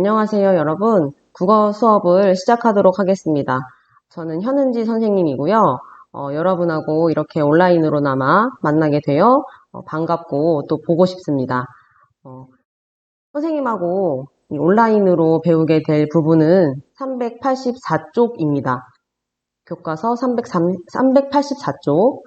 안녕하세요, 여러분. 국어 수업을 시작하도록 하겠습니다. 저는 현은지 선생님이고요. 여러분하고 이렇게 온라인으로나마 만나게 되어 반갑고 또 보고 싶습니다. 선생님하고 온라인으로 배우게 될 부분은 384쪽입니다. 교과서 384쪽.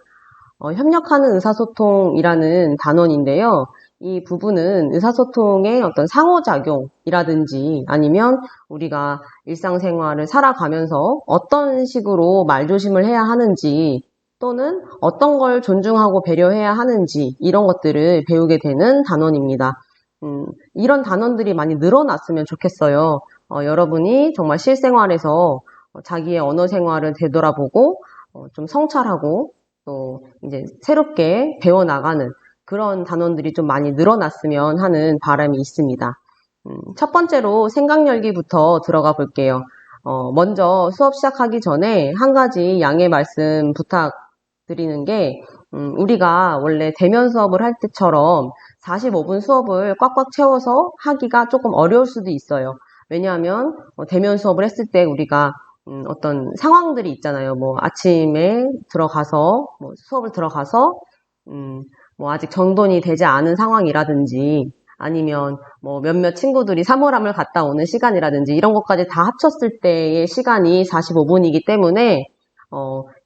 협력하는 의사소통이라는 단원인데요. 이 부분은 의사소통의 어떤 상호작용이라든지 아니면 우리가 일상생활을 살아가면서 어떤 식으로 말조심을 해야 하는지 또는 어떤 걸 존중하고 배려해야 하는지 이런 것들을 배우게 되는 단원입니다. 이런 단원들이 많이 늘어났으면 좋겠어요. 여러분이 정말 실생활에서 자기의 언어 생활을 되돌아보고 좀 성찰하고 또 이제 새롭게 배워나가는 그런 단원들이 좀 많이 늘어났으면 하는 바람이 있습니다. 첫 번째로 생각열기부터 들어가 볼게요. 먼저 수업 시작하기 전에 한 가지 양해 말씀 부탁드리는 게 우리가 원래 대면 수업을 할 때처럼 45분 수업을 꽉꽉 채워서 하기가 조금 어려울 수도 있어요. 왜냐하면 대면 수업을 했을 때 우리가 어떤 상황들이 있잖아요. 뭐 아침에 들어가서 수업을 들어가서 뭐 아직 정돈이 되지 않은 상황이라든지 아니면 뭐 몇몇 친구들이 사물함을 갔다 오는 시간이라든지 이런 것까지 다 합쳤을 때의 시간이 45분이기 때문에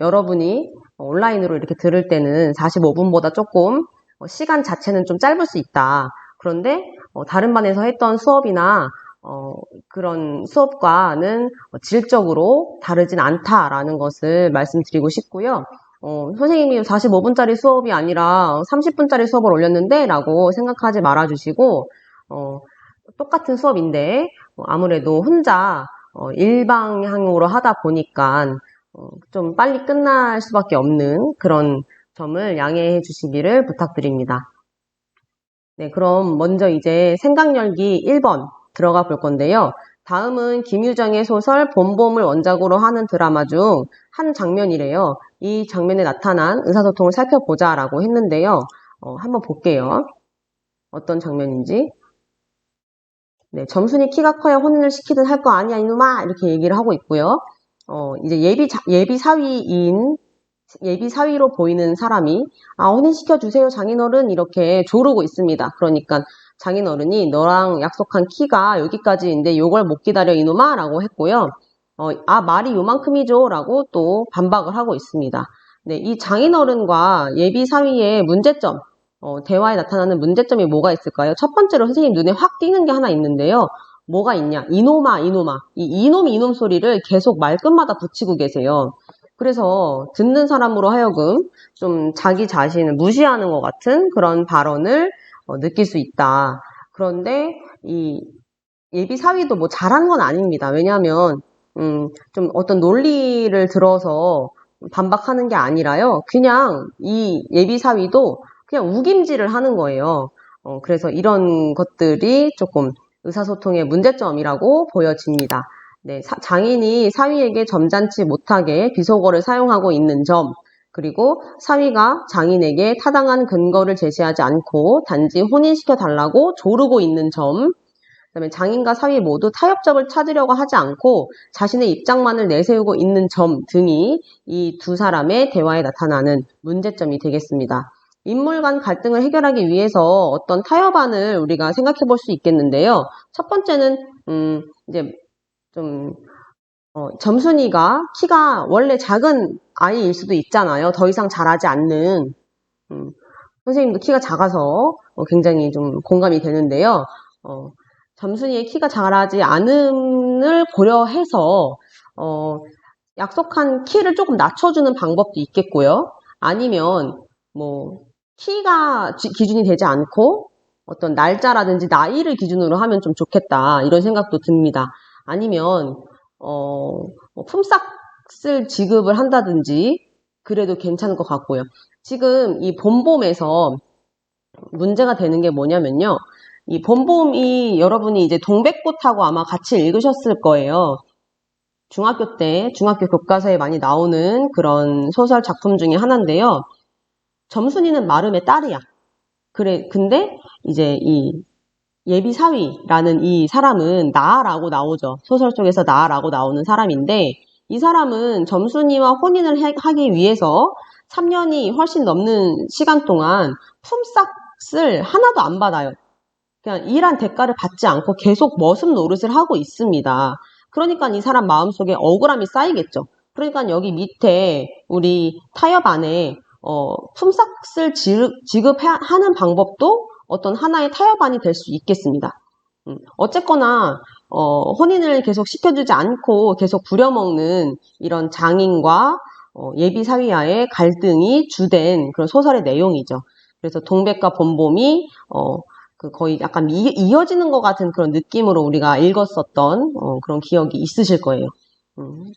여러분이 온라인으로 이렇게 들을 때는 45분보다 조금 시간 자체는 좀 짧을 수 있다. 그런데 다른 반에서 했던 수업이나 그런 수업과는 질적으로 다르진 않다라는 것을 말씀드리고 싶고요. 선생님이 45분짜리 수업이 아니라 30분짜리 수업을 올렸는데 라고 생각하지 말아주시고 똑같은 수업인데 아무래도 혼자 일방향으로 하다 보니까 좀 빨리 끝날 수밖에 없는 그런 점을 양해해 주시기를 부탁드립니다. 네, 그럼 먼저 이제 생각열기 1번 들어가 볼 건데요. 다음은 김유정의 소설 봄봄을 원작으로 하는 드라마 중 한 장면이래요. 이 장면에 나타난 의사소통을 살펴보자 라고 했는데요. 한번 볼게요. 어떤 장면인지. 네, 점순이 키가 커야 혼인을 시키든 할 거 아니야 이놈아 이렇게 얘기를 하고 있고요. 이제 예비 사위로 보이는 사람이 혼인시켜 주세요 장인어른 이렇게 조르고 있습니다. 그러니까 장인어른이 너랑 약속한 키가 여기까지인데 요걸 못 기다려 이놈아 라고 했고요. 말이 요만큼이죠 라고 또 반박을 하고 있습니다. 네, 이 장인어른과 예비 사위의 문제점, 대화에 나타나는 문제점이 뭐가 있을까요? 첫 번째로 선생님 눈에 확 띄는 게 하나 있는데요. 뭐가 있냐? 이놈아, 이놈아. 이 이놈, 이놈 소리를 계속 말끝마다 붙이고 계세요. 그래서 듣는 사람으로 하여금 좀 자기 자신을 무시하는 것 같은 그런 발언을 느낄 수 있다. 그런데 이 예비 사위도 뭐 잘한 건 아닙니다. 왜냐하면 좀 어떤 논리를 들어서 반박하는 게 아니라요. 그냥 이 예비 사위도 그냥 우김질을 하는 거예요. 그래서 이런 것들이 조금 의사소통의 문제점이라고 보여집니다. 네, 장인이 사위에게 점잖지 못하게 비속어를 사용하고 있는 점, 그리고 사위가 장인에게 타당한 근거를 제시하지 않고 단지 혼인시켜달라고 조르고 있는 점, 그다음에 장인과 사위 모두 타협점을 찾으려고 하지 않고 자신의 입장만을 내세우고 있는 점 등이 이 두 사람의 대화에 나타나는 문제점이 되겠습니다. 인물 간 갈등을 해결하기 위해서 어떤 타협안을 우리가 생각해 볼 수 있겠는데요. 첫 번째는 이제 좀 점순이가 키가 원래 작은 아이일 수도 있잖아요. 더 이상 자라지 않는 선생님도 키가 작아서 굉장히 좀 공감이 되는데요. 점순이의 키가 자라지 않음을 고려해서 약속한 키를 조금 낮춰주는 방법도 있겠고요. 아니면 뭐 키가 기준이 되지 않고 어떤 날짜라든지 나이를 기준으로 하면 좀 좋겠다 이런 생각도 듭니다. 아니면 품삯을 지급을 한다든지 그래도 괜찮을 것 같고요. 지금 이 봄봄에서 문제가 되는 게 뭐냐면요. 이 봄봄이 여러분이 이제 동백꽃하고 아마 같이 읽으셨을 거예요. 중학교 때, 중학교 교과서에 많이 나오는 그런 소설 작품 중에 하나인데요. 점순이는 마름의 딸이야. 근데 이제 이 예비사위라는 이 사람은 나라고 나오죠. 소설 속에서 나라고 나오는 사람인데 이 사람은 점순이와 혼인을 하기 위해서 3년이 훨씬 넘는 시간 동안 품삯을 하나도 안 받아요. 그냥 일한 대가를 받지 않고 계속 머슴 노릇을 하고 있습니다. 그러니까 이 사람 마음속에 억울함이 쌓이겠죠. 그러니까 여기 밑에 우리 타협 안에 품삯을 지급하는 방법도 어떤 하나의 타협안이 될 수 있겠습니다. 어쨌거나 혼인을 계속 시켜주지 않고 계속 부려먹는 이런 장인과 예비 사위와의 갈등이 주된 그런 소설의 내용이죠. 그래서 동백과 봄봄이 거의 약간 이어지는 것 같은 그런 느낌으로 우리가 읽었었던 그런 기억이 있으실 거예요.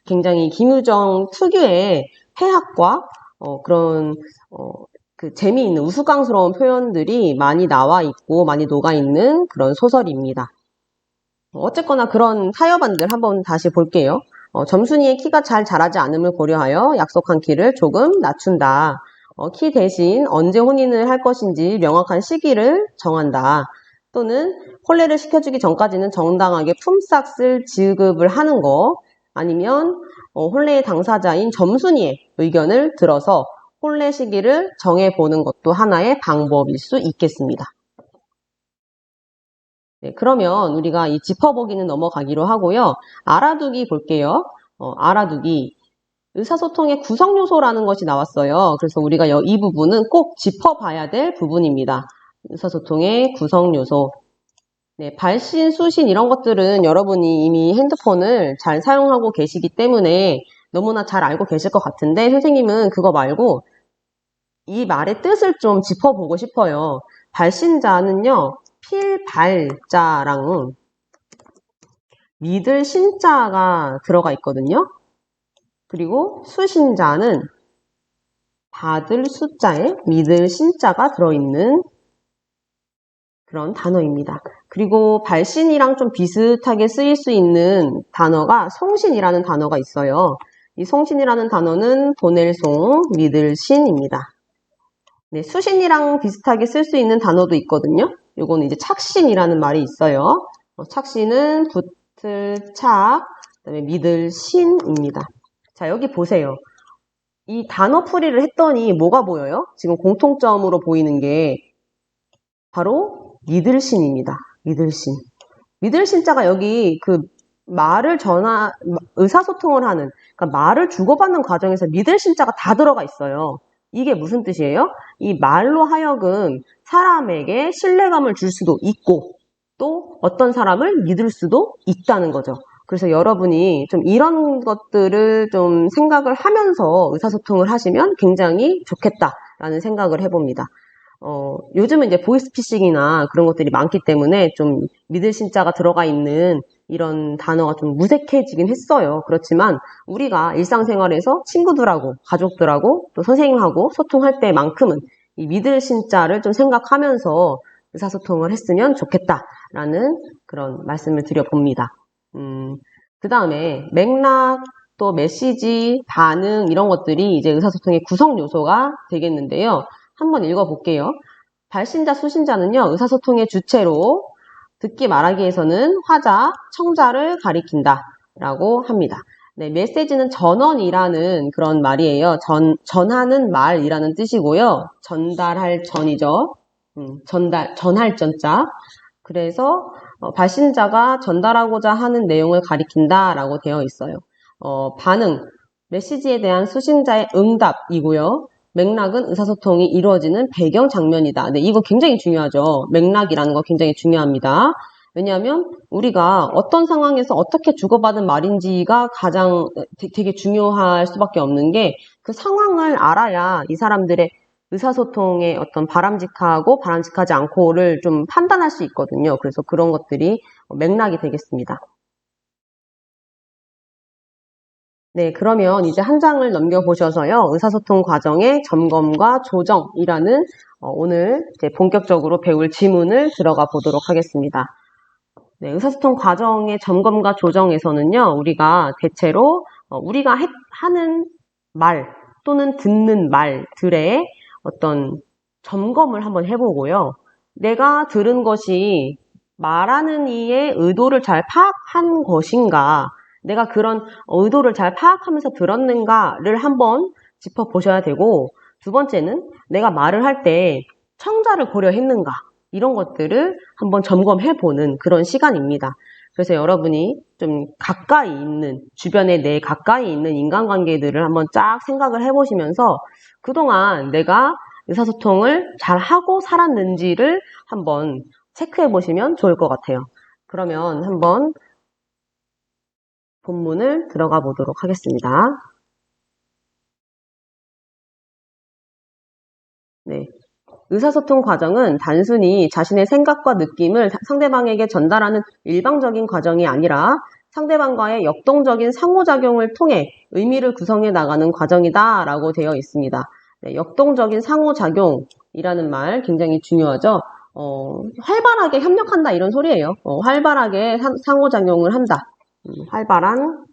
굉장히 김유정 특유의 해학과 그런 그 재미있는 우스꽝스러운 표현들이 많이 나와 있고 많이 녹아 있는 그런 소설입니다. 어쨌거나 그런 타협안들 한번 다시 볼게요. 점순이의 키가 잘 자라지 않음을 고려하여 약속한 키를 조금 낮춘다. 키 대신 언제 혼인을 할 것인지 명확한 시기를 정한다. 또는 혼례를 시켜주기 전까지는 정당하게 품삯을 지급을 하는 거, 아니면 혼례의 당사자인 점순이의 의견을 들어서 혼례 시기를 정해보는 것도 하나의 방법일 수 있겠습니다. 네, 그러면 우리가 이 짚어보기는 넘어가기로 하고요. 알아두기 볼게요. 알아두기. 의사소통의 구성요소라는 것이 나왔어요. 그래서 우리가 이 부분은 꼭 짚어봐야 될 부분입니다. 의사소통의 구성요소. 네, 발신, 수신 이런 것들은 여러분이 이미 핸드폰을 잘 사용하고 계시기 때문에 너무나 잘 알고 계실 것 같은데 선생님은 그거 말고 이 말의 뜻을 좀 짚어보고 싶어요. 발신자는요, 필발자랑 믿을 신자가 들어가 있거든요. 그리고 수신자는 받을 숫자에 믿을 신자가 들어있는 그런 단어입니다. 그리고 발신이랑 좀 비슷하게 쓰일 수 있는 단어가 송신이라는 단어가 있어요. 이 송신이라는 단어는 보낼 송, 믿을 신입니다. 네, 수신이랑 비슷하게 쓸 수 있는 단어도 있거든요. 요거는 이제 착신이라는 말이 있어요. 착신은 붙을 착, 그다음에 믿을 신입니다. 자, 여기 보세요. 이 단어 풀이를 했더니 뭐가 보여요? 지금 공통점으로 보이는 게 바로 믿을 신입니다. 믿을 신. 믿을 신자가 여기 그 말을 의사소통을 하는, 그러니까 말을 주고받는 과정에서 믿을 신자가 다 들어가 있어요. 이게 무슨 뜻이에요? 이 말로 하여금 사람에게 신뢰감을 줄 수도 있고 또 어떤 사람을 믿을 수도 있다는 거죠. 그래서 여러분이 좀 이런 것들을 좀 생각을 하면서 의사소통을 하시면 굉장히 좋겠다라는 생각을 해봅니다. 요즘은 이제 보이스피싱이나 그런 것들이 많기 때문에 좀 믿을 신자가 들어가 있는 이런 단어가 좀 무색해지긴 했어요. 그렇지만 우리가 일상생활에서 친구들하고 가족들하고 또 선생님하고 소통할 때만큼은 이 믿을 신자를 좀 생각하면서 의사소통을 했으면 좋겠다라는 그런 말씀을 드려봅니다. 그 다음에 맥락, 또 메시지, 반응 이런 것들이 이제 의사소통의 구성 요소가 되겠는데요. 한번 읽어볼게요. 발신자, 수신자는요, 의사소통의 주체로 듣기 말하기에서는 화자, 청자를 가리킨다 라고 합니다. 네, 메시지는 전원이라는 그런 말이에요. 전하는 말이라는 뜻이고요. 전달할 전이죠. 전할 전자. 그래서 발신자가 전달하고자 하는 내용을 가리킨다 라고 되어 있어요. 반응, 메시지에 대한 수신자의 응답이고요. 맥락은 의사소통이 이루어지는 배경 장면이다. 네, 이거 굉장히 중요하죠. 맥락이라는 거 굉장히 중요합니다. 왜냐하면 우리가 어떤 상황에서 어떻게 주고받은 말인지가 가장 되게 중요할 수밖에 없는 게 그 상황을 알아야 이 사람들의 의사소통의 어떤 바람직하고 바람직하지 않고를 좀 판단할 수 있거든요. 그래서 그런 것들이 맥락이 되겠습니다. 네, 그러면 이제 한 장을 넘겨보셔서요. 의사소통 과정의 점검과 조정이라는 오늘 이제 본격적으로 배울 지문을 들어가 보도록 하겠습니다. 네, 의사소통 과정의 점검과 조정에서는요. 우리가 대체로 우리가 하는 말 또는 듣는 말들의 어떤 점검을 한번 해보고요. 내가 들은 것이 말하는 이의 의도를 잘 파악한 것인가, 내가 그런 의도를 잘 파악하면서 들었는가를 한번 짚어보셔야 되고, 두 번째는 내가 말을 할 때 청자를 고려했는가, 이런 것들을 한번 점검해보는 그런 시간입니다. 그래서 여러분이 좀 가까이 있는, 주변에 내 가까이 있는 인간관계들을 한번 쫙 생각을 해보시면서 그동안 내가 의사소통을 잘 하고 살았는지를 한번 체크해 보시면 좋을 것 같아요. 그러면 한번 본문을 들어가 보도록 하겠습니다. 네. 의사소통 과정은 단순히 자신의 생각과 느낌을 상대방에게 전달하는 일방적인 과정이 아니라 상대방과의 역동적인 상호작용을 통해 의미를 구성해 나가는 과정이다 라고 되어 있습니다. 네, 역동적인 상호작용이라는 말 굉장히 중요하죠. 활발하게 협력한다 이런 소리예요. 활발하게 상호작용을 한다. 활발한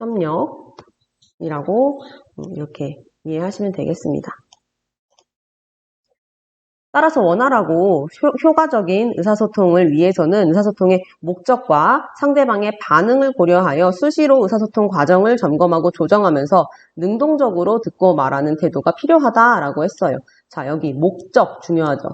협력이라고 이렇게 이해하시면 되겠습니다. 따라서 원활하고 효과적인 의사소통을 위해서는 의사소통의 목적과 상대방의 반응을 고려하여 수시로 의사소통 과정을 점검하고 조정하면서 능동적으로 듣고 말하는 태도가 필요하다라고 했어요. 자, 여기 목적 중요하죠.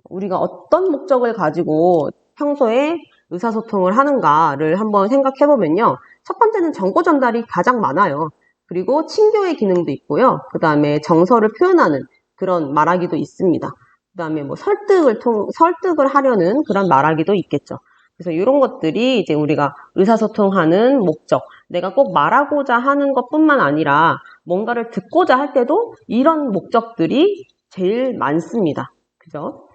우리가 어떤 목적을 가지고 평소에 의사소통을 하는가를 한번 생각해보면요. 첫 번째는 정보 전달이 가장 많아요. 그리고 친교의 기능도 있고요. 그 다음에 정서를 표현하는 그런 말하기도 있습니다. 그 다음에 뭐 설득을 하려는 그런 말하기도 있겠죠. 그래서 이런 것들이 이제 우리가 의사소통하는 목적, 내가 꼭 말하고자 하는 것뿐만 아니라 뭔가를 듣고자 할 때도 이런 목적들이 제일 많습니다. 그죠?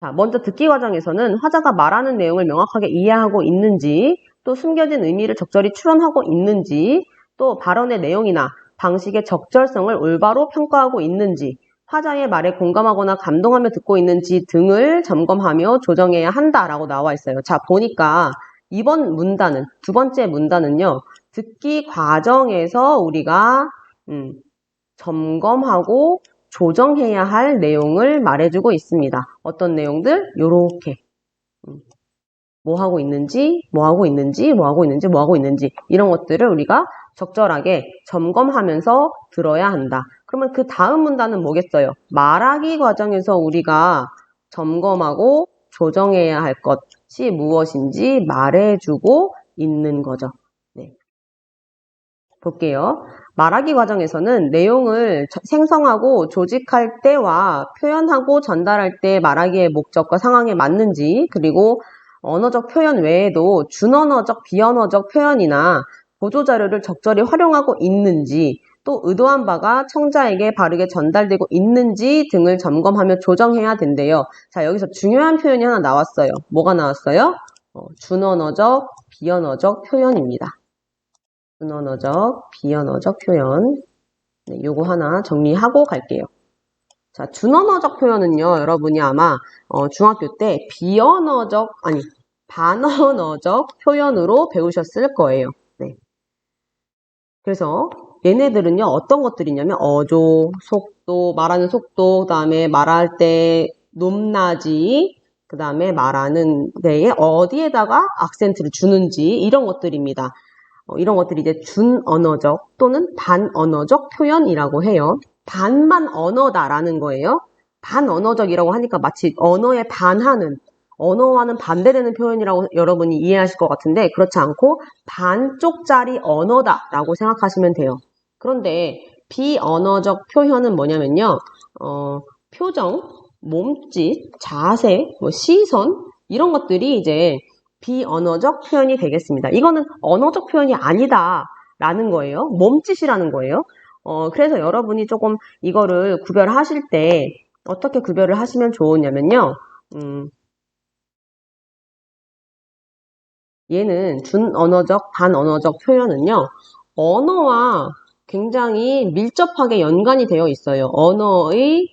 자, 먼저 듣기 과정에서는 화자가 말하는 내용을 명확하게 이해하고 있는지, 또 숨겨진 의미를 적절히 추론하고 있는지, 또 발언의 내용이나 방식의 적절성을 올바로 평가하고 있는지, 화자의 말에 공감하거나 감동하며 듣고 있는지 등을 점검하며 조정해야 한다라고 나와 있어요. 자, 보니까 이번 문단은, 두 번째 문단은요, 듣기 과정에서 우리가 점검하고 조정해야 할 내용을 말해주고 있습니다. 어떤 내용들? 요렇게 뭐 하고 있는지, 뭐 하고 있는지, 뭐 하고 있는지, 뭐 하고 있는지 이런 것들을 우리가 적절하게 점검하면서 들어야 한다. 그러면 그 다음 문단은 뭐겠어요? 말하기 과정에서 우리가 점검하고 조정해야 할 것이 무엇인지 말해주고 있는 거죠. 네. 볼게요. 말하기 과정에서는 내용을 생성하고 조직할 때와 표현하고 전달할 때 말하기의 목적과 상황에 맞는지, 그리고 언어적 표현 외에도 준언어적, 비언어적 표현이나 보조자료를 적절히 활용하고 있는지, 또 의도한 바가 청자에게 바르게 전달되고 있는지 등을 점검하며 조정해야 된대요. 자, 여기서 중요한 표현이 하나 나왔어요. 뭐가 나왔어요? 준언어적, 비언어적 표현입니다. 준언어적, 비언어적 표현. 네, 요거 하나 정리하고 갈게요. 자, 준언어적 표현은요, 여러분이 아마 중학교 때 반언어적 표현으로 배우셨을 거예요. 네. 그래서 얘네들은요, 어떤 것들이냐면 어조, 속도, 말하는 속도, 그 다음에 말할 때 높낮이, 그 다음에 말하는 데에 어디에다가 악센트를 주는지 이런 것들입니다. 이런 것들이 이제 준언어적 또는 반언어적 표현이라고 해요. 반만 언어다라는 거예요. 반언어적이라고 하니까 마치 언어에 반하는, 언어와는 반대되는 표현이라고 여러분이 이해하실 것 같은데 그렇지 않고 반쪽짜리 언어다라고 생각하시면 돼요. 그런데 비언어적 표현은 뭐냐면요. 표정, 몸짓, 자세, 뭐 시선 이런 것들이 이제 비언어적 표현이 되겠습니다. 이거는 언어적 표현이 아니다라는 거예요. 몸짓이라는 거예요. 그래서 여러분이 조금 이거를 구별하실 때 어떻게 구별을 하시면 좋으냐면요. 얘는 준언어적, 반언어적 표현은요. 언어와 굉장히 밀접하게 연관이 되어 있어요. 언어의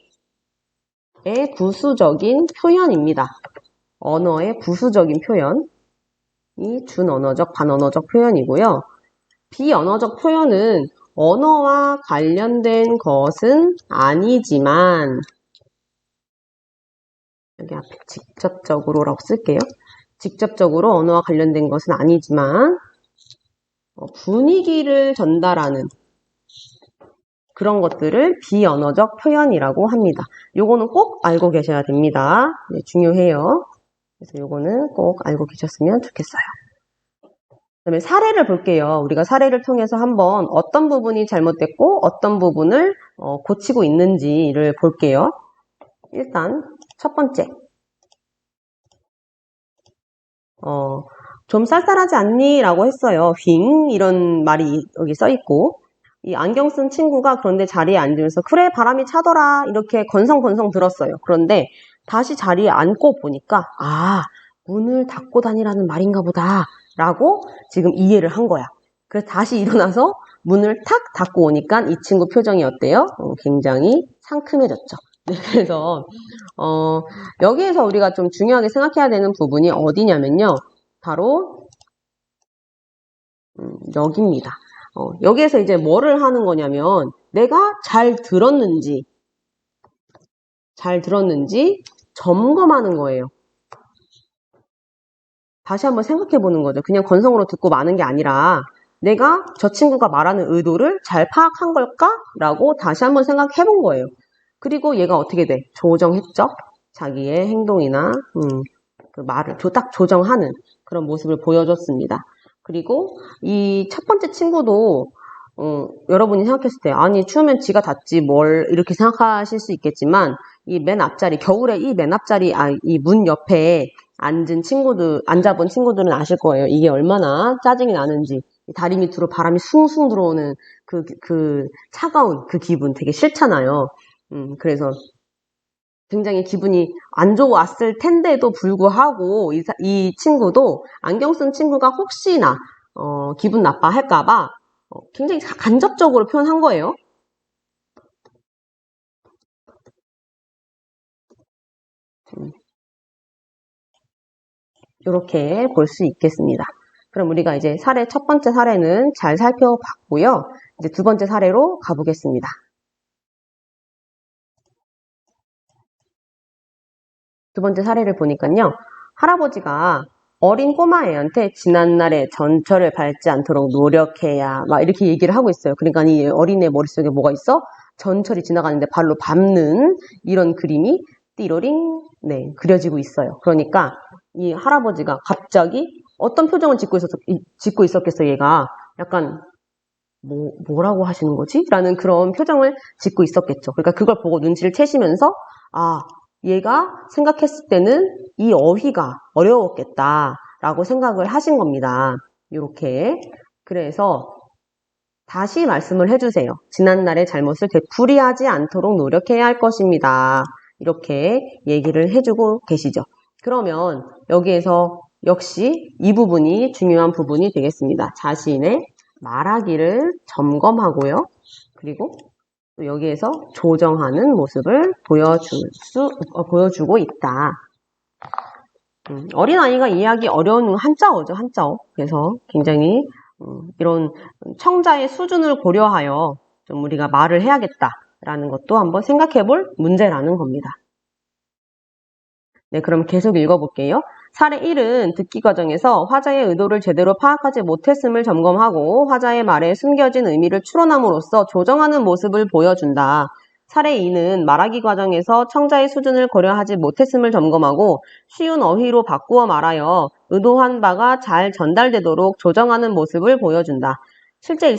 부수적인 표현입니다. 언어의 부수적인 표현. 이 준언어적, 반언어적 표현이고요. 비언어적 표현은 언어와 관련된 것은 아니지만 여기 앞에 직접적으로라고 쓸게요. 직접적으로 언어와 관련된 것은 아니지만 분위기를 전달하는 그런 것들을 비언어적 표현이라고 합니다. 요거는 꼭 알고 계셔야 됩니다. 네, 중요해요. 그래서 요거는 꼭 알고 계셨으면 좋겠어요. 그다음에 사례를 볼게요. 우리가 사례를 통해서 한번 어떤 부분이 잘못됐고 어떤 부분을 고치고 있는지를 볼게요. 일단 첫 번째, 좀 쌀쌀하지 않니? 라고 했어요. 빙 이런 말이 여기 써있고 이 안경 쓴 친구가 그런데 자리에 앉으면서 그래 바람이 차더라 이렇게 건성건성 들었어요. 그런데 다시 자리에 앉고 보니까 아 문을 닫고 다니라는 말인가 보다 라고 지금 이해를 한 거야. 그래서 다시 일어나서 문을 탁 닫고 오니까 이 친구 표정이 어때요? 굉장히 상큼해졌죠. 네, 그래서 여기에서 우리가 좀 중요하게 생각해야 되는 부분이 어디냐면요. 바로 여기입니다. 여기에서 이제 뭐를 하는 거냐면 내가 잘 들었는지 점검하는 거예요. 다시 한번 생각해 보는 거죠. 그냥 건성으로 듣고 마는 게 아니라 내가 저 친구가 말하는 의도를 잘 파악한 걸까? 라고 다시 한번 생각해 본 거예요. 그리고 얘가 어떻게 돼? 조정했죠? 자기의 행동이나 그 말을 딱 조정하는 그런 모습을 보여줬습니다. 그리고 이 첫 번째 친구도 여러분이 생각했을 때 아니 추우면 지가 닫지 뭘 이렇게 생각하실 수 있겠지만 이 맨 앞자리 겨울에 이 맨 앞자리 이 문 옆에 앉아본 친구들은 아실 거예요. 이게 얼마나 짜증이 나는지 다리 밑으로 바람이 숭숭 들어오는 그 차가운 그 기분 되게 싫잖아요. 그래서 굉장히 기분이 안 좋았을 텐데도 불구하고 이 친구도 안경 쓴 친구가 혹시나 기분 나빠할까봐 굉장히 간접적으로 표현한 거예요. 이렇게 볼 수 있겠습니다. 그럼 우리가 이제 첫 번째 사례는 잘 살펴봤고요. 이제 두 번째 사례로 가보겠습니다. 두 번째 사례를 보니까요. 할아버지가 어린 꼬마애한테 지난날의 전철을 밟지 않도록 노력해야 막 이렇게 얘기를 하고 있어요. 그러니까 이 어린애 머릿속에 뭐가 있어? 전철이 지나가는데 발로 밟는 이런 그림이 띠로링 그려지고 있어요. 그러니까 이 할아버지가 갑자기 어떤 표정을 짓고 있었겠어 얘가 약간 뭐라고 하시는 거지? 라는 그런 표정을 짓고 있었겠죠. 그러니까 그걸 보고 눈치를 채시면서 얘가 생각했을 때는 이 어휘가 어려웠겠다라고 생각을 하신 겁니다. 이렇게. 그래서 다시 말씀을 해주세요. 지난날의 잘못을 되풀이하지 않도록 노력해야 할 것입니다. 이렇게 얘기를 해주고 계시죠. 그러면 여기에서 역시 이 부분이 중요한 부분이 되겠습니다. 자신의 말하기를 점검하고요. 그리고 또 여기에서 조정하는 모습을 보여주고 있다. 어린아이가 이해하기 어려운 한자어죠, 한자어. 그래서 굉장히 이런 청자의 수준을 고려하여 좀 우리가 말을 해야겠다라는 것도 한번 생각해 볼 문제라는 겁니다. 네, 그럼 계속 읽어볼게요. 사례 1은 듣기 과정에서 화자의 의도를 제대로 파악하지 못했음을 점검하고 화자의 말에 숨겨진 의미를 추론함으로써 조정하는 모습을 보여준다. 사례 2는 말하기 과정에서 청자의 수준을 고려하지 못했음을 점검하고 쉬운 어휘로 바꾸어 말하여 의도한 바가 잘 전달되도록 조정하는 모습을 보여준다. 실제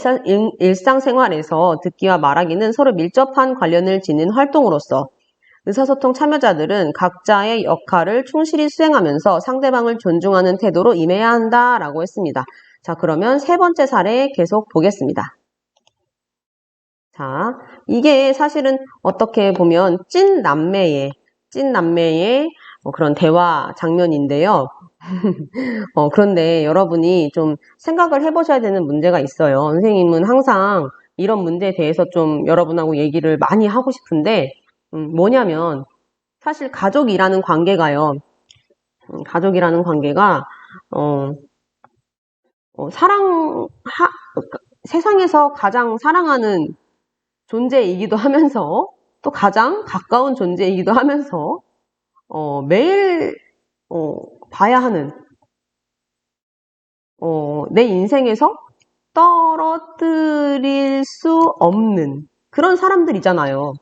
일상생활에서 듣기와 말하기는 서로 밀접한 관련을 지닌 활동으로서 의사소통 참여자들은 각자의 역할을 충실히 수행하면서 상대방을 존중하는 태도로 임해야 한다라고 했습니다. 자, 그러면 세 번째 사례 계속 보겠습니다. 자, 이게 사실은 어떻게 보면 찐 남매의 그런 대화 장면인데요. 그런데 여러분이 좀 생각을 해보셔야 되는 문제가 있어요. 선생님은 항상 이런 문제에 대해서 좀 여러분하고 얘기를 많이 하고 싶은데 뭐냐면 사실 가족이라는 관계가요. 가족이라는 관계가 세상에서 가장 사랑하는 존재이기도 하면서 또 가장 가까운 존재이기도 하면서 매일 봐야 하는 내 인생에서 떨어뜨릴 수 없는 그런 사람들이잖아요.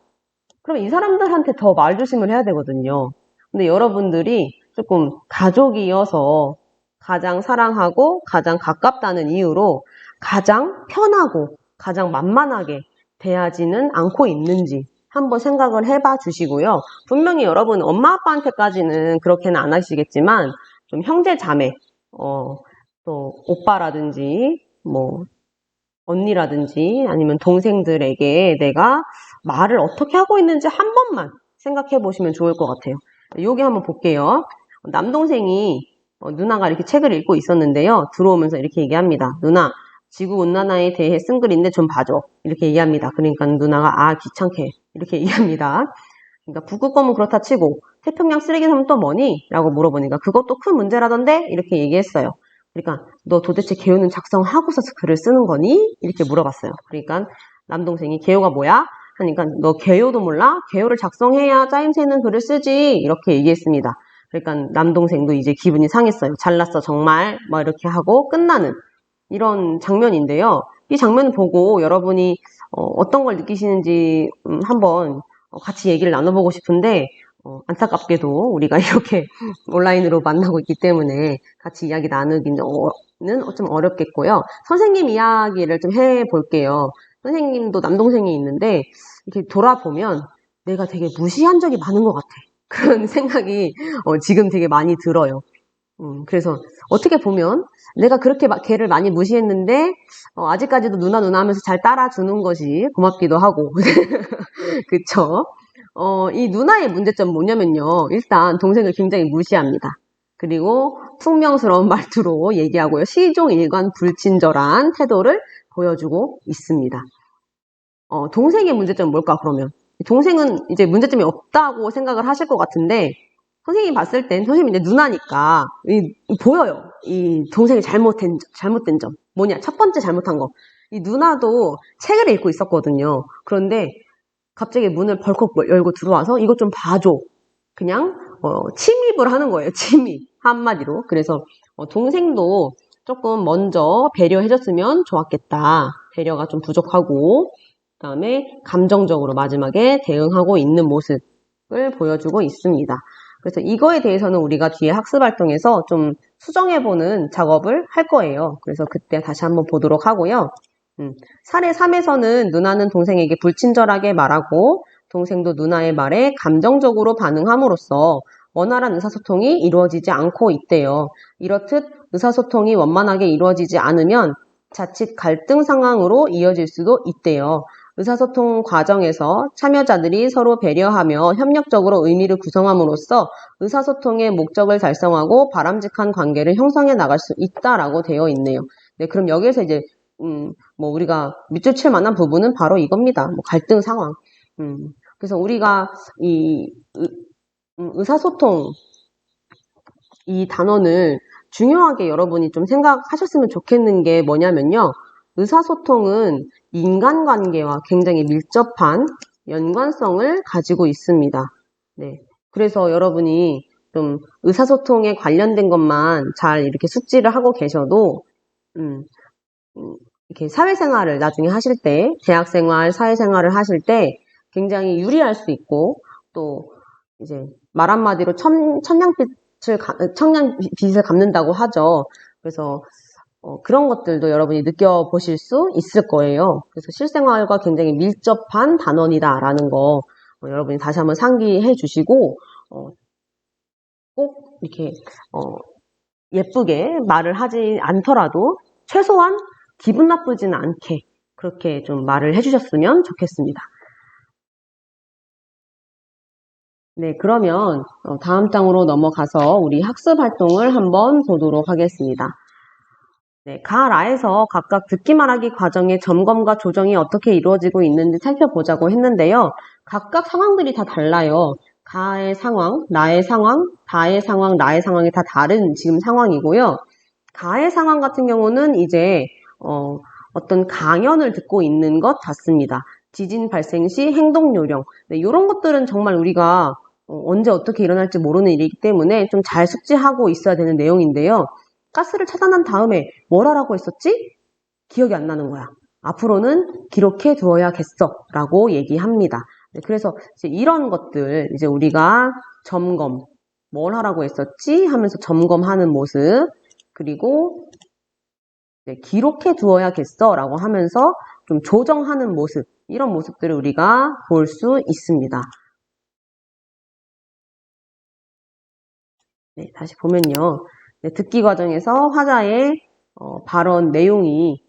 그럼 이 사람들한테 더 말조심을 해야 되거든요. 근데 여러분들이 조금 가족이어서 가장 사랑하고 가장 가깝다는 이유로 가장 편하고 가장 만만하게 대하지는 않고 있는지 한번 생각을 해봐 주시고요. 분명히 여러분 엄마 아빠한테까지는 그렇게는 안 하시겠지만 좀 형제 자매, 또 오빠라든지 뭐 언니라든지 아니면 동생들에게 내가 말을 어떻게 하고 있는지 한 번만 생각해 보시면 좋을 것 같아요. 여기 한번 볼게요. 남동생이 누나가 이렇게 책을 읽고 있었는데요. 들어오면서 이렇게 얘기합니다. 누나, 지구온난화에 대해 쓴 글인데 좀 봐줘. 이렇게 얘기합니다. 그러니까 누나가 귀찮게 이렇게 얘기합니다. 그러니까 북극 검은 그렇다 치고 태평양 쓰레기 섬은 또 뭐니? 라고 물어보니까 그것도 큰 문제라던데? 이렇게 얘기했어요. 그러니까 너 도대체 개요는 작성하고서 글을 쓰는 거니? 이렇게 물어봤어요. 그러니까 남동생이 개요가 뭐야? 하니까 너 개요도 몰라? 개요를 작성해야 짜임새는 글을 쓰지. 이렇게 얘기했습니다. 그러니까 남동생도 이제 기분이 상했어요. 잘났어 정말 뭐 이렇게 하고 끝나는 이런 장면인데요. 이 장면을 보고 여러분이 어떤 걸 느끼시는지 한번 같이 얘기를 나눠보고 싶은데 안타깝게도 우리가 이렇게 온라인으로 만나고 있기 때문에 같이 이야기 나누기는 좀 어렵겠고요. 선생님 이야기를 좀 해볼게요. 선생님도 남동생이 있는데 이렇게 돌아보면 내가 되게 무시한 적이 많은 것 같아. 그런 생각이 지금 되게 많이 들어요. 그래서 어떻게 보면 내가 그렇게 걔를 많이 무시했는데 아직까지도 누나 하면서 잘 따라주는 것이 고맙기도 하고 그쵸? 이 누나의 문제점은 뭐냐면요. 일단 동생을 굉장히 무시합니다. 그리고 퉁명스러운 말투로 얘기하고요. 시종일관 불친절한 태도를 보여주고 있습니다. 동생의 문제점은 뭘까 그러면? 동생은 이제 문제점이 없다고 생각을 하실 것 같은데 선생님이 봤을 땐 선생님이 이제 누나니까 보여요. 이 동생이 잘못된 점. 뭐냐? 첫 번째 잘못한 거. 이 누나도 책을 읽고 있었거든요. 그런데 갑자기 문을 벌컥 열고 들어와서 이것 좀 봐줘. 그냥 침입을 하는 거예요. 침입 한마디로. 그래서 동생도 조금 먼저 배려해줬으면 좋았겠다. 배려가 좀 부족하고 그다음에 감정적으로 마지막에 대응하고 있는 모습을 보여주고 있습니다. 그래서 이거에 대해서는 우리가 뒤에 학습활동에서 좀 수정해보는 작업을 할 거예요. 그래서 그때 다시 한번 보도록 하고요. 사례 3에서는 누나는 동생에게 불친절하게 말하고 동생도 누나의 말에 감정적으로 반응함으로써 원활한 의사소통이 이루어지지 않고 있대요. 이렇듯 의사소통이 원만하게 이루어지지 않으면 자칫 갈등 상황으로 이어질 수도 있대요. 의사소통 과정에서 참여자들이 서로 배려하며 협력적으로 의미를 구성함으로써 의사소통의 목적을 달성하고 바람직한 관계를 형성해 나갈 수 있다라고 되어 있네요. 네, 그럼 여기에서 이제 뭐 우리가 밑줄 칠 만한 부분은 바로 이겁니다. 뭐 갈등 상황. 그래서 우리가 이 의사소통 이 단어를 중요하게 여러분이 좀 생각하셨으면 좋겠는 게 뭐냐면요. 의사소통은 인간관계와 굉장히 밀접한 연관성을 가지고 있습니다. 네. 그래서 여러분이 좀 의사소통에 관련된 것만 잘 이렇게 숙지를 하고 계셔도, 이렇게 사회생활을 나중에 하실 때, 대학생활, 사회생활을 하실 때 굉장히 유리할 수 있고, 또 이제 말 한마디로 천냥빛을 갚는다고 하죠. 그래서 그런 것들도 여러분이 느껴보실 수 있을 거예요. 그래서 실생활과 굉장히 밀접한 단원이다라는 거 여러분이 다시 한번 상기해 주시고 꼭 이렇게 예쁘게 말을 하지 않더라도 최소한 기분 나쁘지는 않게 그렇게 좀 말을 해주셨으면 좋겠습니다. 네, 그러면 다음 장으로 넘어가서 우리 학습 활동을 한번 보도록 하겠습니다. 네, 가라에서 각각 듣기 말하기 과정의 점검과 조정이 어떻게 이루어지고 있는지 살펴보자고 했는데요. 각각 상황들이 다 달라요. 가의 상황, 나의 상황, 다의 상황, 나의 상황이 다 다른 지금 상황이고요. 가의 상황 같은 경우는 이제 어떤 강연을 듣고 있는 것 같습니다. 지진 발생 시 행동 요령. 네, 이런 것들은 정말 우리가 언제 어떻게 일어날지 모르는 일이기 때문에 좀 잘 숙지하고 있어야 되는 내용인데요. 가스를 차단한 다음에 뭘 하라고 했었지? 기억이 안 나는 거야. 앞으로는 기록해 두어야겠어 라고 얘기합니다. 네, 그래서 이제 이런 것들 이제 우리가 점검, 뭘 하라고 했었지? 하면서 점검하는 모습, 그리고 기록해 두어야겠어 라고 하면서 좀 조정하는 모습, 이런 모습들을 우리가 볼 수 있습니다. 네, 다시 보면요. 네, 듣기 과정에서 화자의 발언 내용이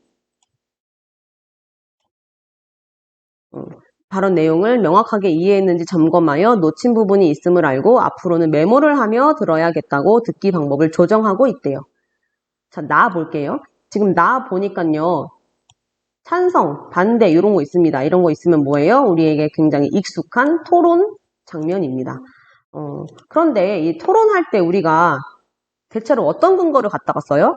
발언 내용을 명확하게 이해했는지 점검하여 놓친 부분이 있음을 알고 앞으로는 메모를 하며 들어야겠다고 듣기 방법을 조정하고 있대요. 자, 나 볼게요. 지금 나 보니까요. 찬성, 반대 이런 거 있습니다. 이런 거 있으면 뭐예요? 우리에게 굉장히 익숙한 토론 장면입니다. 그런데 이 토론할 때 우리가 대체로 어떤 근거를 갖다가 써요?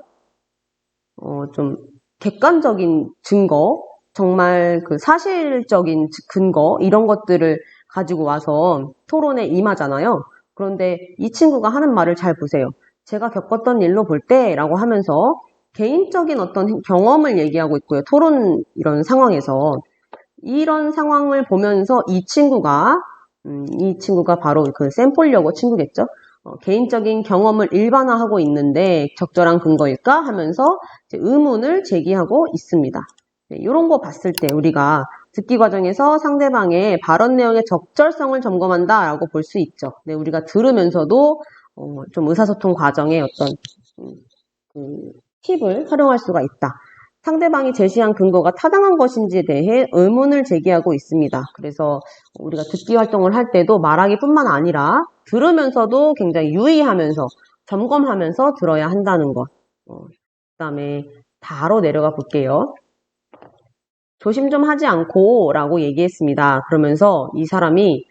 좀 객관적인 증거, 정말 그 사실적인 근거 이런 것들을 가지고 와서 토론에 임하잖아요. 그런데 이 친구가 하는 말을 잘 보세요. 제가 겪었던 일로 볼 때라고 하면서 개인적인 어떤 경험을 얘기하고 있고요. 토론 이런 상황에서 이런 상황을 보면서 이 친구가 바로 그 샘폴여고 친구겠죠. 개인적인 경험을 일반화하고 있는데 적절한 근거일까 하면서 의문을 제기하고 있습니다. 네, 이런 거 봤을 때 우리가 듣기 과정에서 상대방의 발언 내용의 적절성을 점검한다라고 볼 수 있죠. 네, 우리가 들으면서도 좀 의사소통 과정에 어떤 그 팁을 활용할 수가 있다. 상대방이 제시한 근거가 타당한 것인지에 대해 의문을 제기하고 있습니다. 그래서 우리가 듣기 활동을 할 때도 말하기뿐만 아니라 들으면서도 굉장히 유의하면서 점검하면서 들어야 한다는 것. 그다음에 바로 내려가 볼게요. 조심 좀 하지 않고 라고 얘기했습니다. 그러면서 이 사람이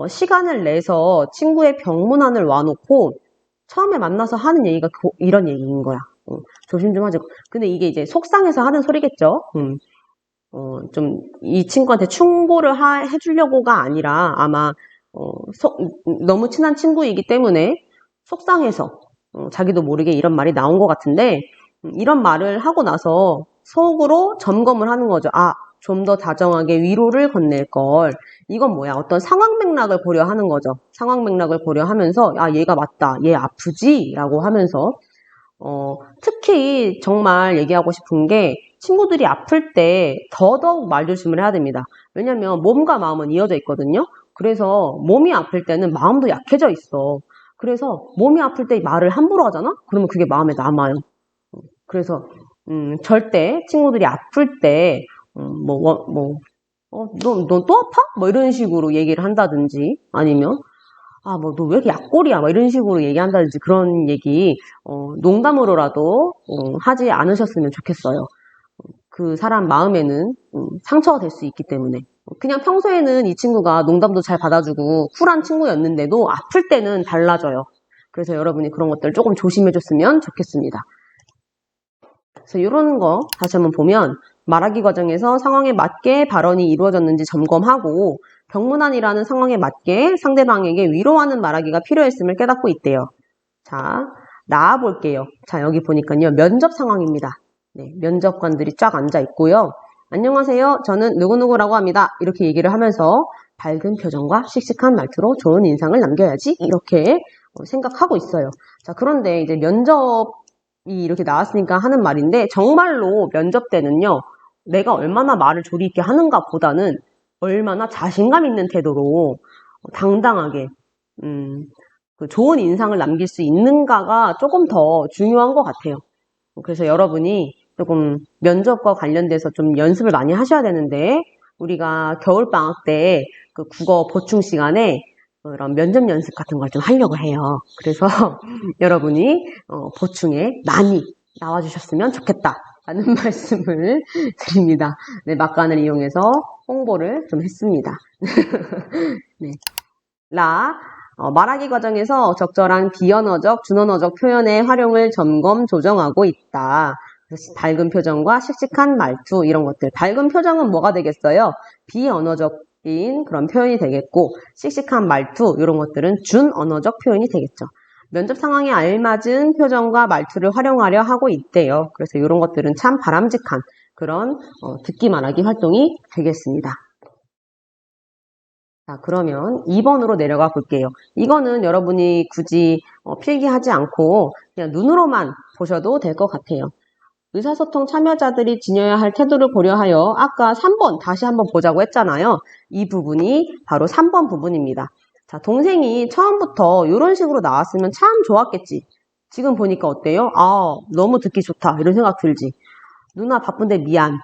시간을 내서 친구의 병문안을 와놓고 처음에 만나서 하는 얘기가 이런 얘기인 거야. 조심 좀 하지. 근데 이게 이제 속상해서 하는 소리겠죠. 좀 이 친구한테 충고를 해주려고가 아니라 아마 너무 친한 친구이기 때문에 속상해서 자기도 모르게 이런 말이 나온 것 같은데 이런 말을 하고 나서 속으로 점검을 하는 거죠. 아, 좀 더 다정하게 위로를 건넬 걸. 이건 뭐야? 어떤 상황 맥락을 고려하는 거죠. 상황 맥락을 고려하면서 아, 얘가 맞다. 얘 아프지? 라고 하면서 특히 정말 얘기하고 싶은 게 친구들이 아플 때 더더욱 말조심을 해야 됩니다. 왜냐면 몸과 마음은 이어져 있거든요. 그래서 몸이 아플 때는 마음도 약해져 있어. 그래서 몸이 아플 때 말을 함부로 하잖아? 그러면 그게 마음에 남아요. 그래서 절대 친구들이 아플 때 너 또 아파? 뭐 이런 식으로 얘기를 한다든지 아니면 너 왜 이렇게 약골이야? 뭐 이런 식으로 얘기한다든지 그런 얘기 농담으로라도 하지 않으셨으면 좋겠어요. 그 사람 마음에는 상처가 될 수 있기 때문에 그냥 평소에는 이 친구가 농담도 잘 받아주고 쿨한 친구였는데도 아플 때는 달라져요. 그래서 여러분이 그런 것들 조금 조심해줬으면 좋겠습니다. 그래서 이런 거 다시 한번 보면 말하기 과정에서 상황에 맞게 발언이 이루어졌는지 점검하고 병문안이라는 상황에 맞게 상대방에게 위로하는 말하기가 필요했음을 깨닫고 있대요. 자, 나와 볼게요. 자, 여기 보니까요. 면접 상황입니다. 네, 면접관들이 쫙 앉아 있고요. 안녕하세요. 저는 누구누구라고 합니다. 이렇게 얘기를 하면서 밝은 표정과 씩씩한 말투로 좋은 인상을 남겨야지 이렇게 생각하고 있어요. 자, 그런데 이제 면접이 이렇게 나왔으니까 하는 말인데 정말로 면접 때는요. 내가 얼마나 말을 조리 있게 하는가 보다는 얼마나 자신감 있는 태도로 당당하게 그 좋은 인상을 남길 수 있는가가 조금 더 중요한 것 같아요. 그래서 여러분이 조금 면접과 관련돼서 좀 연습을 많이 하셔야 되는데 우리가 겨울방학 때 그 국어 보충 시간에 그런 면접 연습 같은 걸 좀 하려고 해요. 그래서 여러분이 보충에 많이 나와주셨으면 좋겠다 라는 말씀을 드립니다. 네, 막간을 이용해서 홍보를 좀 했습니다. 네. 말하기 과정에서 적절한 비언어적, 준언어적 표현의 활용을 점검, 조정하고 있다. 밝은 표정과 씩씩한 말투 이런 것들. 밝은 표정은 뭐가 되겠어요? 비언어적 그런 표현이 되겠고, 씩씩한 말투 이런 것들은 준언어적 표현이 되겠죠. 면접 상황에 알맞은 표정과 말투를 활용하려 하고 있대요. 그래서 이런 것들은 참 바람직한 그런 듣기 말하기 활동이 되겠습니다. 자, 그러면 2번으로 내려가 볼게요. 이거는 여러분이 굳이 필기하지 않고 그냥 눈으로만 보셔도 될 것 같아요. 의사소통 참여자들이 지녀야 할 태도를 고려하여 아까 3번 다시 한번 보자고 했잖아요. 이 부분이 바로 3번 부분입니다. 자, 동생이 처음부터 이런 식으로 나왔으면 참 좋았겠지. 지금 보니까 어때요? 아, 너무 듣기 좋다. 이런 생각 들지. 누나 바쁜데 미안.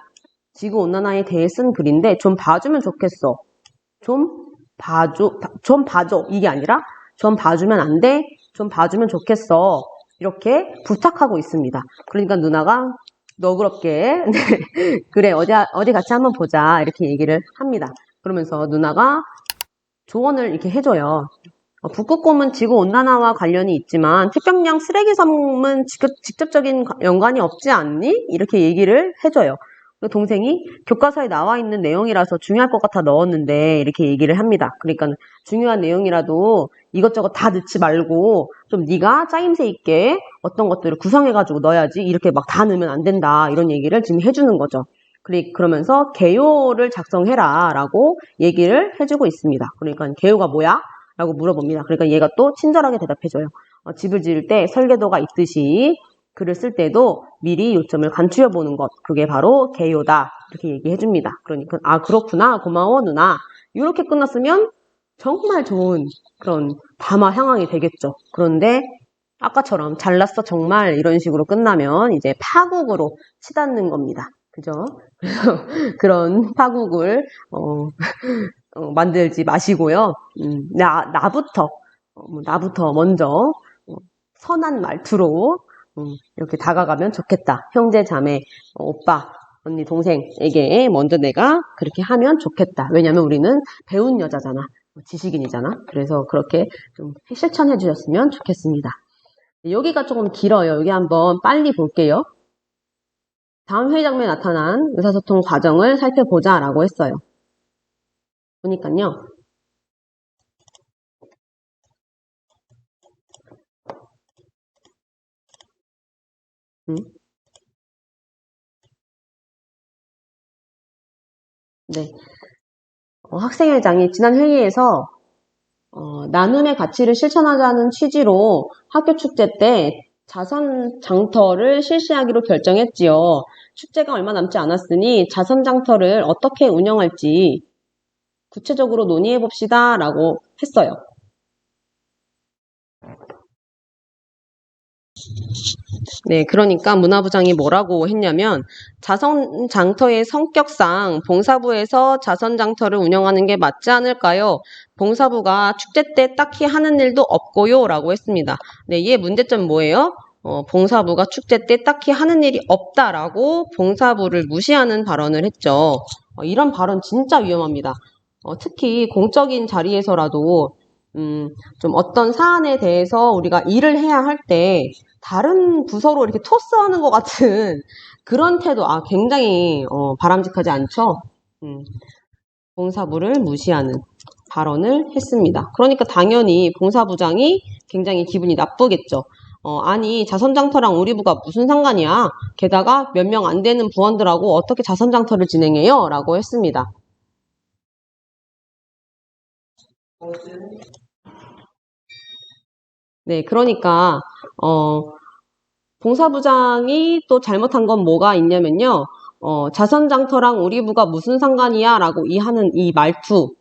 지구온난화에 대해 쓴 글인데 좀 봐주면 좋겠어. 좀 봐줘. 이게 아니라 좀 봐주면 안 돼? 좀 봐주면 좋겠어. 이렇게 부탁하고 있습니다. 그러니까 누나가 너그럽게 그래 어디 같이 한번 보자 이렇게 얘기를 합니다. 그러면서 누나가 조언을 이렇게 해줘요. 북극곰은 지구온난화와 관련이 있지만 태평양 쓰레기 섬은 직접적인 연관이 없지 않니? 이렇게 얘기를 해줘요. 동생이 교과서에 나와 있는 내용이라서 중요할 것 같아 넣었는데 이렇게 얘기를 합니다. 그러니까 중요한 내용이라도 이것저것 다 넣지 말고 좀 네가 짜임새 있게 어떤 것들을 구성해가지고 넣어야지 이렇게 막 다 넣으면 안 된다 이런 얘기를 지금 해주는 거죠. 그러면서 개요를 작성해라 라고 얘기를 해주고 있습니다. 그러니까 개요가 뭐야? 라고 물어봅니다. 그러니까 얘가 또 친절하게 대답해줘요. 집을 지을 때 설계도가 있듯이 글을 쓸 때도 미리 요점을 간추려 보는 것, 그게 바로 개요다 이렇게 얘기해 줍니다. 그러니까 아 그렇구나 고마워 누나 이렇게 끝났으면 정말 좋은 그런 담화 상황이 되겠죠. 그런데 아까처럼 잘났어 정말 이런 식으로 끝나면 이제 파국으로 치닫는 겁니다. 그죠? 그런 파국을 만들지 마시고요. 나부터 먼저 선한 말투로 이렇게 다가가면 좋겠다. 형제, 자매, 오빠, 언니, 동생에게 먼저 내가 그렇게 하면 좋겠다. 왜냐면 우리는 배운 여자잖아. 지식인이잖아. 그래서 그렇게 좀 실천해 주셨으면 좋겠습니다. 여기가 조금 길어요. 여기 한번 빨리 볼게요. 다음 회의 장면에 나타난 의사소통 과정을 살펴보자 라고 했어요. 보니까요. 네. 학생회장이 지난 회의에서 나눔의 가치를 실천하자는 취지로 학교 축제 때 자선 장터를 실시하기로 결정했지요. 축제가 얼마 남지 않았으니 자선 장터를 어떻게 운영할지 구체적으로 논의해 봅시다 라고 했어요. 네, 그러니까 문화부장이 뭐라고 했냐면 자선 장터의 성격상 봉사부에서 자선 장터를 운영하는 게 맞지 않을까요? 봉사부가 축제 때 딱히 하는 일도 없고요 라고 했습니다. 네, 얘 문제점 뭐예요? 봉사부가 축제 때 딱히 하는 일이 없다라고 봉사부를 무시하는 발언을 했죠. 이런 발언 진짜 위험합니다. 특히 공적인 자리에서라도 좀 어떤 사안에 대해서 우리가 일을 해야 할 때 다른 부서로 이렇게 토스하는 것 같은 그런 태도, 굉장히 바람직하지 않죠. 봉사부를 무시하는 발언을 했습니다. 그러니까 당연히 봉사부장이 굉장히 기분이 나쁘겠죠. 아니 자선장터랑 우리 부가 무슨 상관이야. 게다가 몇 명 안 되는 부원들하고 어떻게 자선장터를 진행해요? 라고 했습니다. 네, 그러니까 봉사부장이 또 잘못한 건 뭐가 있냐면요. 자선장터랑 우리 부가 무슨 상관이야? 라고 하는 이 말투,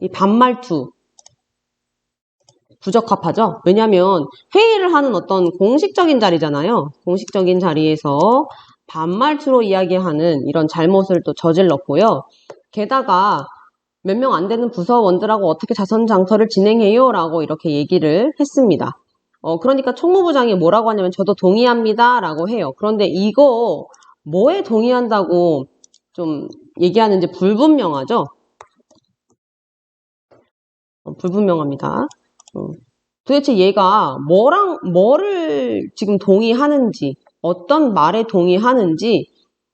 이 반말투 부적합하죠? 왜냐하면 회의를 하는 어떤 공식적인 자리잖아요. 공식적인 자리에서 반말투로 이야기하는 이런 잘못을 또 저질렀고요. 게다가 몇 명 안 되는 부서원들하고 어떻게 자선장터를 진행해요? 라고 이렇게 얘기를 했습니다. 그러니까 총무부장이 뭐라고 하냐면 저도 동의합니다 라고 해요. 그런데 이거 뭐에 동의한다고 좀 얘기하는지 불분명하죠? 불분명합니다. 도대체 얘가 뭐를 지금 동의하는지 어떤 말에 동의하는지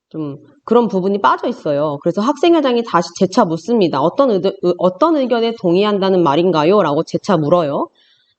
좀 그런 부분이 빠져 있어요. 그래서 학생회장이 다시 재차 묻습니다. 어떤 의견에 동의한다는 말인가요? 라고 재차 물어요.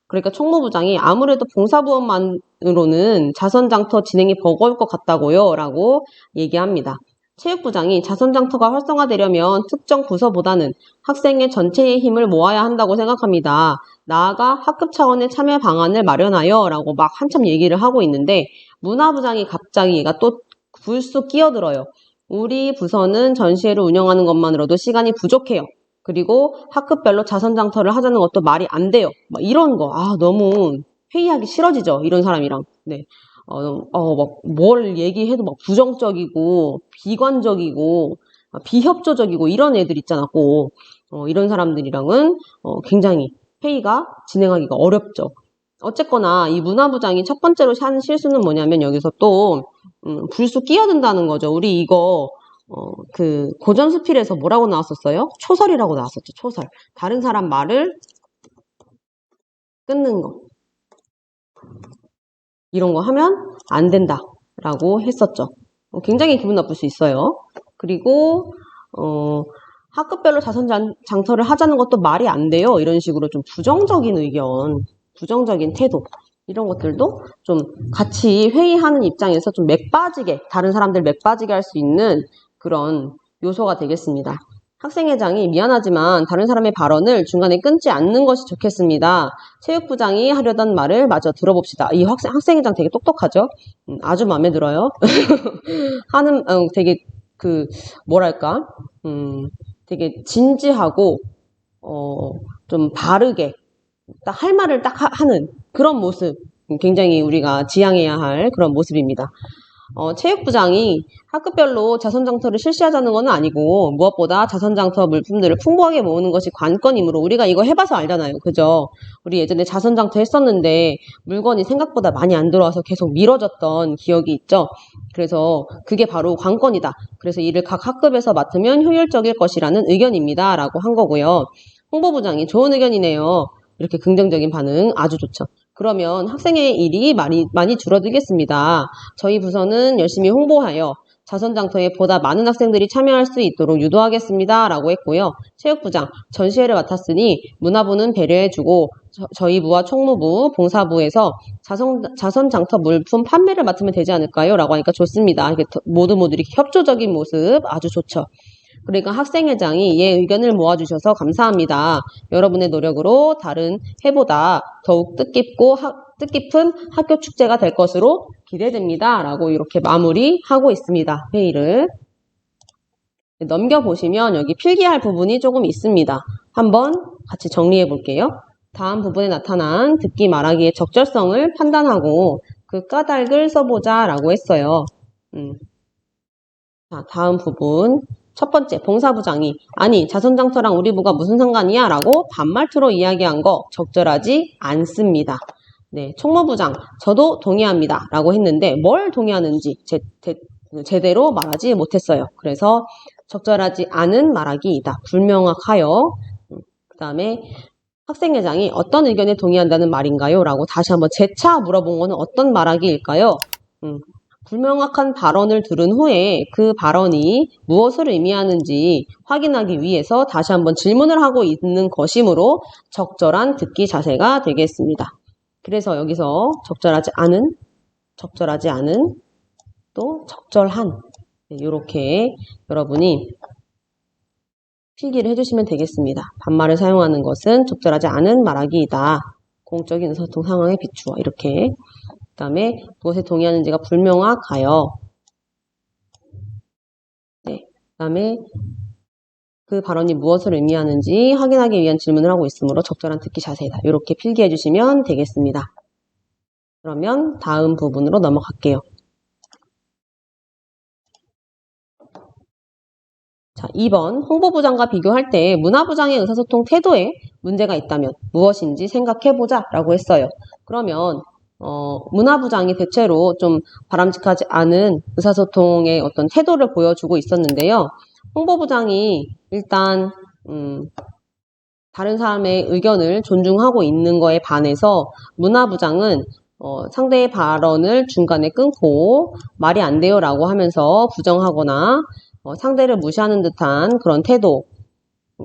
그러니까 총무부장이 아무래도 봉사부원만으로는 자선장터 진행이 버거울 것 같다고요. 라고 얘기합니다. 체육부장이 자선장터가 활성화되려면 특정 부서보다는 학생의 전체의 힘을 모아야 한다고 생각합니다. 나아가 학급 차원의 참여 방안을 마련하여 라고 막 한참 얘기를 하고 있는데 문화부장이 갑자기 얘가 또 불쑥 끼어들어요. 우리 부서는 전시회를 운영하는 것만으로도 시간이 부족해요. 그리고 학급별로 자선장터를 하자는 것도 말이 안 돼요. 막 이런 거. 너무 회의하기 싫어지죠. 이런 사람이랑. 네. 뭘 얘기해도 막 부정적이고, 비관적이고, 비협조적이고, 이런 애들 있잖아, 꼭. 이런 사람들이랑은, 굉장히 회의가 진행하기가 어렵죠. 어쨌거나, 이 문화부장이 첫 번째로 한 실수는 뭐냐면, 여기서 또, 불쑥 끼어든다는 거죠. 우리 이거, 고전수필에서 뭐라고 나왔었어요? 초설이라고 나왔었죠, 초설. 다른 사람 말을 끊는 거. 이런 거 하면 안 된다라고 했었죠. 굉장히 기분 나쁠 수 있어요. 그리고 학급별로 자선장터를 하자는 것도 말이 안 돼요. 이런 식으로 좀 부정적인 의견, 부정적인 태도 이런 것들도 좀 같이 회의하는 입장에서 좀 맥빠지게, 다른 사람들 맥빠지게 할 수 있는 그런 요소가 되겠습니다. 학생회장이 미안하지만 다른 사람의 발언을 중간에 끊지 않는 것이 좋겠습니다. 체육부장이 하려던 말을 마저 들어봅시다. 이 학생회장 되게 똑똑하죠? 아주 마음에 들어요. 되게 뭐랄까, 되게 진지하고 좀 바르게 딱 할 말을 딱 하는 그런 모습, 굉장히 우리가 지향해야 할 그런 모습입니다. 체육부장이 학급별로 자선장터를 실시하자는 건 아니고 무엇보다 자선장터 물품들을 풍부하게 모으는 것이 관건이므로 우리가 이거 해봐서 알잖아요. 그죠? 우리 예전에 자선장터 했었는데 물건이 생각보다 많이 안 들어와서 계속 미뤄졌던 기억이 있죠. 그래서 그게 바로 관건이다. 그래서 이를 각 학급에서 맡으면 효율적일 것이라는 의견입니다. 라고 한 거고요. 홍보부장이 좋은 의견이네요. 이렇게 긍정적인 반응 아주 좋죠. 그러면 학생의 일이 많이 줄어들겠습니다. 저희 부서는 열심히 홍보하여 자선장터에 보다 많은 학생들이 참여할 수 있도록 유도하겠습니다. 라고 했고요. 체육부장, 전시회를 맡았으니 문화부는 배려해주고 저희 부와 총무부, 봉사부에서 자선장터 물품 판매를 맡으면 되지 않을까요? 라고 하니까 좋습니다. 모두 이렇게 협조적인 모습 아주 좋죠. 그러니까 학생회장이 의견을 모아주셔서 감사합니다. 여러분의 노력으로 다른 해보다 더욱 뜻깊은 학교 축제가 될 것으로 기대됩니다. 라고 이렇게 마무리하고 있습니다. 회의를. 넘겨보시면 여기 필기할 부분이 조금 있습니다. 한번 같이 정리해 볼게요. 다음 부분에 나타난 듣기 말하기의 적절성을 판단하고 그 까닭을 써보자 라고 했어요. 자, 다음 부분. 첫 번째, 봉사부장이 아니 자선장터랑 우리 부가 무슨 상관이야? 라고 반말투로 이야기한 거 적절하지 않습니다. 네, 총무부장 저도 동의합니다. 라고 했는데 뭘 동의하는지 제대로 말하지 못했어요. 그래서 적절하지 않은 말하기이다. 불명확하여. 그 다음에 학생회장이 어떤 의견에 동의한다는 말인가요? 라고 다시 한번 재차 물어본 거는 어떤 말하기일까요? 불명확한 발언을 들은 후에 그 발언이 무엇을 의미하는지 확인하기 위해서 다시 한번 질문을 하고 있는 것이므로 적절한 듣기 자세가 되겠습니다. 그래서 여기서 적절하지 않은, 또 적절한 이렇게 여러분이 필기를 해주시면 되겠습니다. 반말을 사용하는 것은 적절하지 않은 말하기이다. 공적인 의사소통 상황에 비추어 이렇게. 그 다음에 무엇에 동의하는지가 불명확하여 그 다음에 그 발언이 무엇을 의미하는지 확인하기 위한 질문을 하고 있으므로 적절한 듣기 자세이다. 이렇게 필기해 주시면 되겠습니다. 그러면 다음 부분으로 넘어갈게요. 자, 2번 홍보부장과 비교할 때 문화부장의 의사소통 태도에 문제가 있다면 무엇인지 생각해보자 라고 했어요. 그러면 문화부장이 대체로 좀 바람직하지 않은 의사소통의 어떤 태도를 보여주고 있었는데요. 홍보부장이 일단 다른 사람의 의견을 존중하고 있는 거에 반해서 문화부장은 상대의 발언을 중간에 끊고 말이 안 돼요라고 하면서 부정하거나 상대를 무시하는 듯한 그런 태도,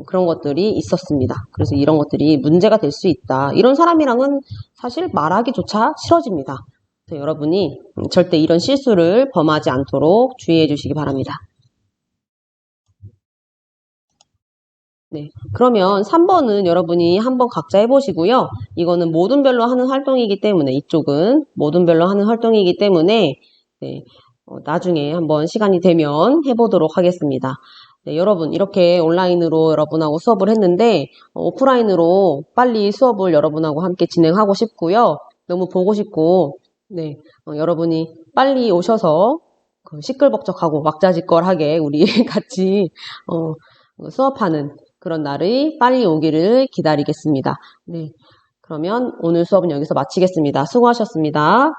그런 것들이 있었습니다. 그래서 이런 것들이 문제가 될 수 있다. 이런 사람이랑은 사실 말하기조차 싫어집니다. 그래서 여러분이 절대 이런 실수를 범하지 않도록 주의해 주시기 바랍니다. 네, 그러면 3번은 여러분이 한번 각자 해보시고요. 이거는 모둠별로 하는 활동이기 때문에, 이쪽은 모둠별로 하는 활동이기 때문에 네, 나중에 한번 시간이 되면 해보도록 하겠습니다. 네, 여러분 이렇게 온라인으로 여러분하고 수업을 했는데 오프라인으로 빨리 수업을 여러분하고 함께 진행하고 싶고요. 너무 보고 싶고 네, 여러분이 빨리 오셔서 시끌벅적하고 왁자지껄하게 우리 같이 수업하는 그런 날이 빨리 오기를 기다리겠습니다. 네, 그러면 오늘 수업은 여기서 마치겠습니다. 수고하셨습니다.